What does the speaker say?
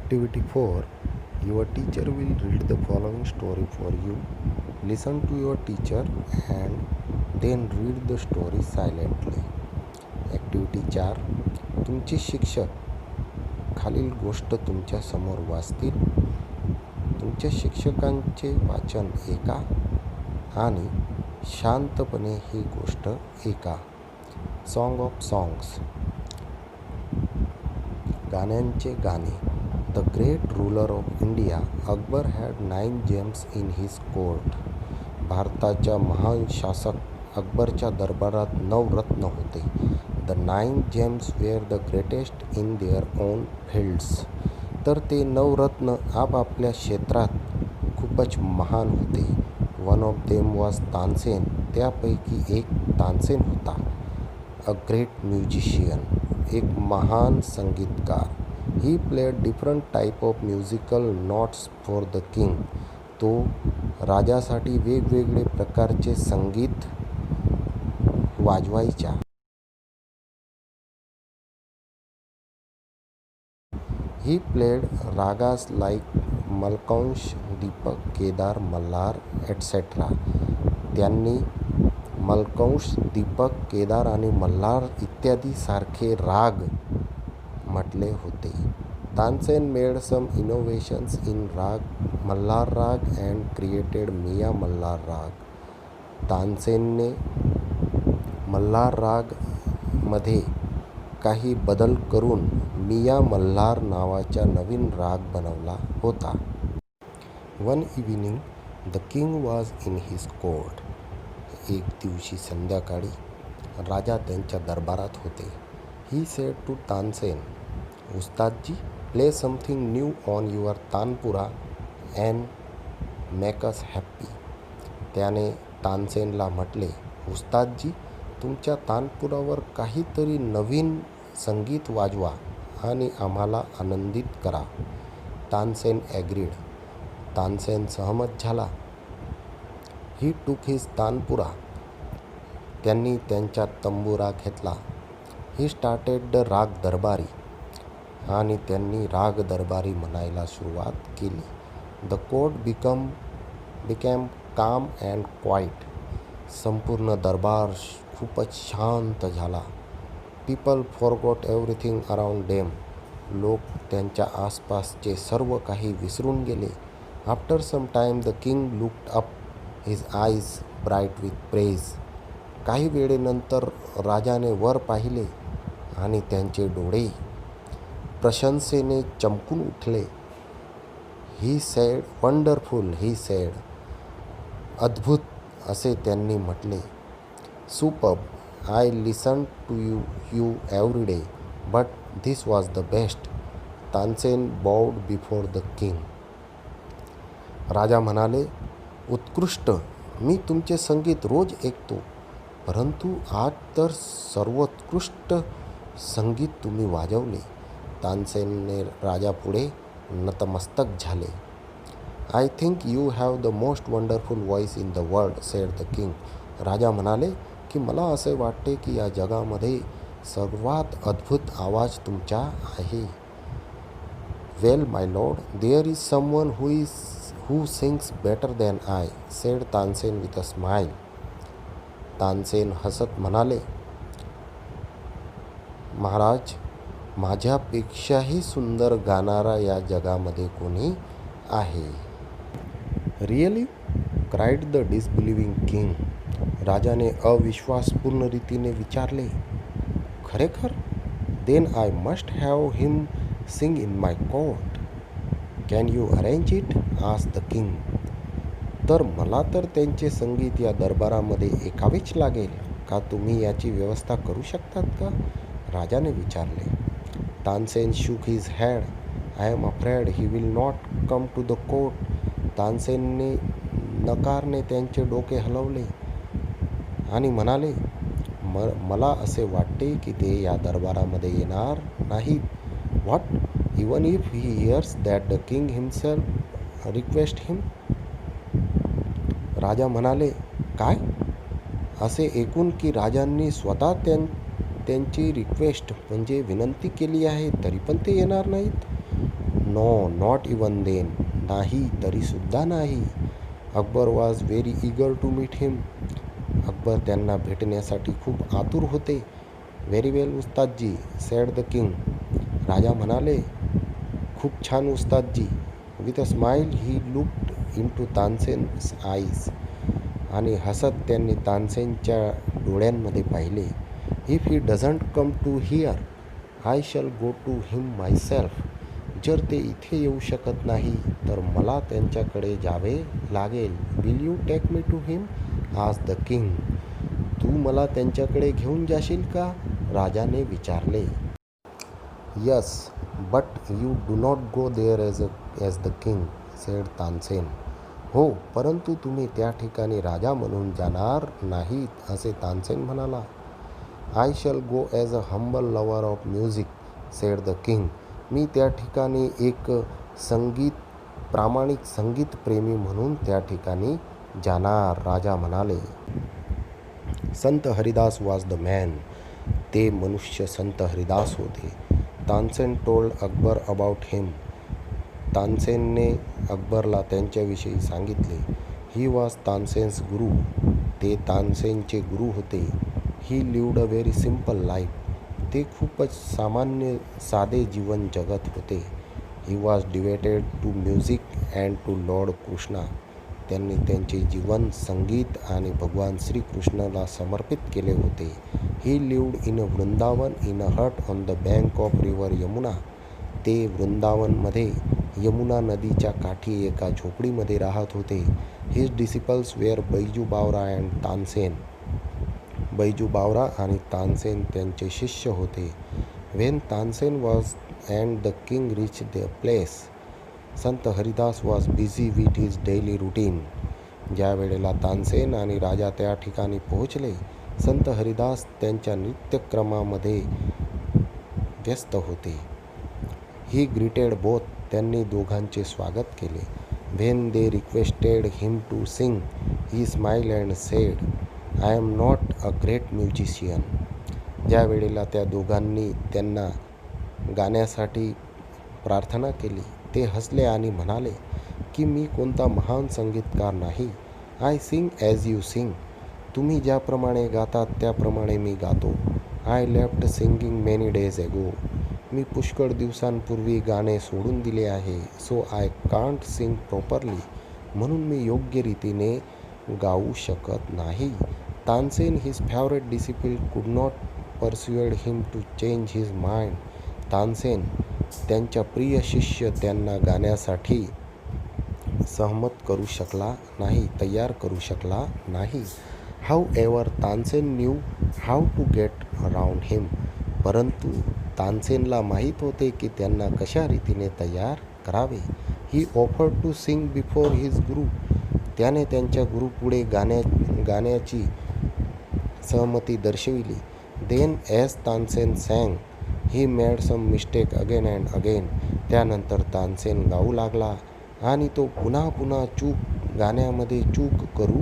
Activity 4. Your teacher will read the following story for you. Listen to your teacher and then read the story silently. Activity 4. तुमचे शिक्षक खालील गोष्ट तुमच्या समोर वाचतील. तुमच्या शिक्षकांचे वाचन ऐका आणि शांतपणे ही गोष्ट ऐका. Song of songs. गाण्यांचे गाणे. The great ruler of India Akbar had 9 gems in his court. भारताच्या महान शासक अकबरच्या दरबारात 9 रत्न होते. The 9 gems were the greatest in their own fields. तर ते 9 रत्न आपापल्या क्षेत्रात खूपच महान होते. One of them was Tansen. त्यापैकी एक तानसेन होता. A great musician. एक महान संगीतकार. He played different type of musical notes for the king. तो राजासाठी वेगवेगळे प्रकारचे संगीत वाजवायचा. He played ragas like Malkauns, Deepak, Kedar, Malhar etcetera. त्यांनी मलकौंश, दीपक, केदार आणि मल्हार इत्यादी सारखे राग म्हटले होते. Tansen made some innovations in raga Malhar राग अँड क्रिएटेड मिया मल्हार राग. तानसेनने मल्हार राग मध्ये काही बदल करून मिया मल्हार नावाचा नवीन राग बनवला होता. One evening the king was in his court. एक दिवशी संध्याकाळी राजा त्यांच्या दरबारात होते. He said to Tansen, ustadji, play something new on your tanpura and make us happy. त्याने तानसेनला म्हटले, उस्तादजी, तुमच्या तानपुरावर काहीतरी नवीन संगीत वाजवा आणि आम्हाला आनंदित करा. तानसेन ॲग्रीड. तानसेन सहमत झाला. ही टूक हिज तानपुरा. त्यांनी त्यांच्या तंबुरा घेतला. ही स्टार्टेड द राग दरबारी. आणि त्यांनी राग दरबारी म्हणायला सुरुवात केली. द कोर्ट बिकॅम काम अँड क्वाईट. संपूर्ण दरबार खूपच शांत झाला. People forgot everything around them. लोक त्यांच्या आसपासचे सर्व काही विसरून गेले. After some time the king looked up, his eyes bright with praise. काही वेळेनंतर राजाने वर पाहिले आणि त्यांचे डोळे प्रशंसेने चमकून उठले. He said wonderful. He said अद्भुत असे त्यांनी म्हटले. Superb. I listen to you every day but this was the best. Tansen bowed before the king. राजा म्हणाले, उत्कृष्ट. मी तुमचे संगीत रोज ऐकतो, परंतु आज तर सर्वोत्कृष्ट संगीत तुम्ही वाजवले. तानसेनने राजापुढे नतमस्तक झाले. I think you have the most wonderful voice in the world, said the king. राजा म्हणाले की मला असे वाटते की या जगामध्ये सर्वात अद्भुत आवाज तुमचा आहे. Well my lord, there is someone who sings better than I, said Tansen with a smile. Tansen हसत म्हणाले, महाराज, माझ्यापेक्षाही सुंदर गाणारा या जगामध्ये कोणी आहे. Really, cried the disbelieving king. राजाने अविश्वासपूर्ण रीतीने विचारले, खरेखर? Then I must have him sing in my court. Can you arrange it, asked the king. तर मला तर त्यांचे संगीत या दरबारामध्ये ऐकावेच लागेल का? तुम्ही याची व्यवस्था करू शकतात का? राजाने विचारले. Tansen shook his head. I am afraid he will not come to the court. तानसेनने नकारने त्यांचे डोके हलवले आणि म्हणाले, मला असे वाटते की ते या दरबारामध्ये येणार नाहीत. What, even if he hears that the king himself request him. राजा म्हणाले, काय? असे ऐकून की राजांनी स्वतः त्यांची रिक्वेस्ट म्हणजे विनंती केली आहे तरी पण ते येणार नाहीत. No not even then. नाही, तरीसुद्धा नाही. Akbar was very eager to meet him. Akbar त्यांना भेटण्यासाठी खूप आतुर होते. Very well ustadji, said the king. राजा म्हणाले, खूप छान ustadji. With a smile he looked into Tansen's eyes. आणि हसत त्यांनी तानसेनच्या डोळ्यांमध्ये पाहिले. If he doesn't come to here, I shall go to him myself. जर ते इथे येऊ शकत नाही तर मला त्यांच्याकडे जावे लागेल. Will you take me to him? आज द किंग. तू मला त्यांच्याकडे घेऊन जाशील का? राजाने विचारले. Yes, but you do not go there as the king, said Tansen. हो, परंतु तुम्ही त्या ठिकाणी राजा म्हणून जाणार नाहीत, असे तानसेन म्हणाला. I shall go as a humble lover of music, said the king. मी त्या ठिकाणी एक प्रामाणिक संगीतप्रेमी म्हणून त्या ठिकाणी जाणार, राजा म्हणाले. संत हरिदास वॉज द मॅन. ते मनुष्य संत हरिदास होते. तानसेन टोल्ड अकबर अबाउट हिम. तानसेनने अकबरला त्यांच्याविषयी सांगितले. ही वॉज तानसेन्स गुरु. ते तानसेनचे गुरु होते. He lived a very simple life. ते खूपच साधे जीवन जगत होते. He was devoted to music and to lord Krishna. त्यांनी त्यांचे जीवन संगीत आणि भगवान श्रीकृष्णाला समर्पित केले होते. He lived in a Vrindavan in a hut on the bank of river Yamuna. ते वृंदावनमध्ये यमुना नदीच्या काठी एका झोपडीमध्ये राहत होते. His disciples wear Byju's Bawra and Tansen. Byju's बावरा आणि तानसेन त्यांचे शिष्य होते. When Tansen was and the king reach the place, Sant Haridas was busy with his daily routine. ज्या वेळेला तानसेन आणि राजा त्या ठिकाणी पोहोचले, संत हरिदास त्यांच्या नित्यक्रमामध्ये व्यस्त होते. He greeted both. त्यांनी दोघांचे स्वागत केले. When they requested him to sing, he smile and said, I am not a great musician. ज्या वेळेला त्या दोघांनी त्यांना गाण्यासाठी प्रार्थना केली, ते हसले आणि म्हणाले की मी कोणता महान संगीतकार नाही. I sing as you sing. तुम्ही ज्याप्रमाणे गातात त्याप्रमाणे मी गातो. I left singing many days ago. मी पुष्कळ दिवसांपूर्वी गाणे सोडून दिले आहे. So I can't sing properly. म्हणून मी योग्य रीतीने गाऊ शकत नाही. Tansen his favourite disciple could not persuaded him to change his mind. Tansen त्यांच्या प्रिय शिष्य त्यांना गाण्यासाठी सहमत करू शकला नाही, तयार करू शकला नाही. However Tansen knew how to get around him. परंतु तानसेनला माहीत होते की त्यांना कशा रीतीने तयार करावे. He offered to sing before his guru. त्याने त्यांच्या गुरुपुढे गाण्याची सहमती दर्शविली. Then as Tansen sang, he made some mistake again and again. त्यानंतर तानसेन गाऊ लागला आणि तो पुन्हा पुन्हा गाण्यामध्ये चूक करू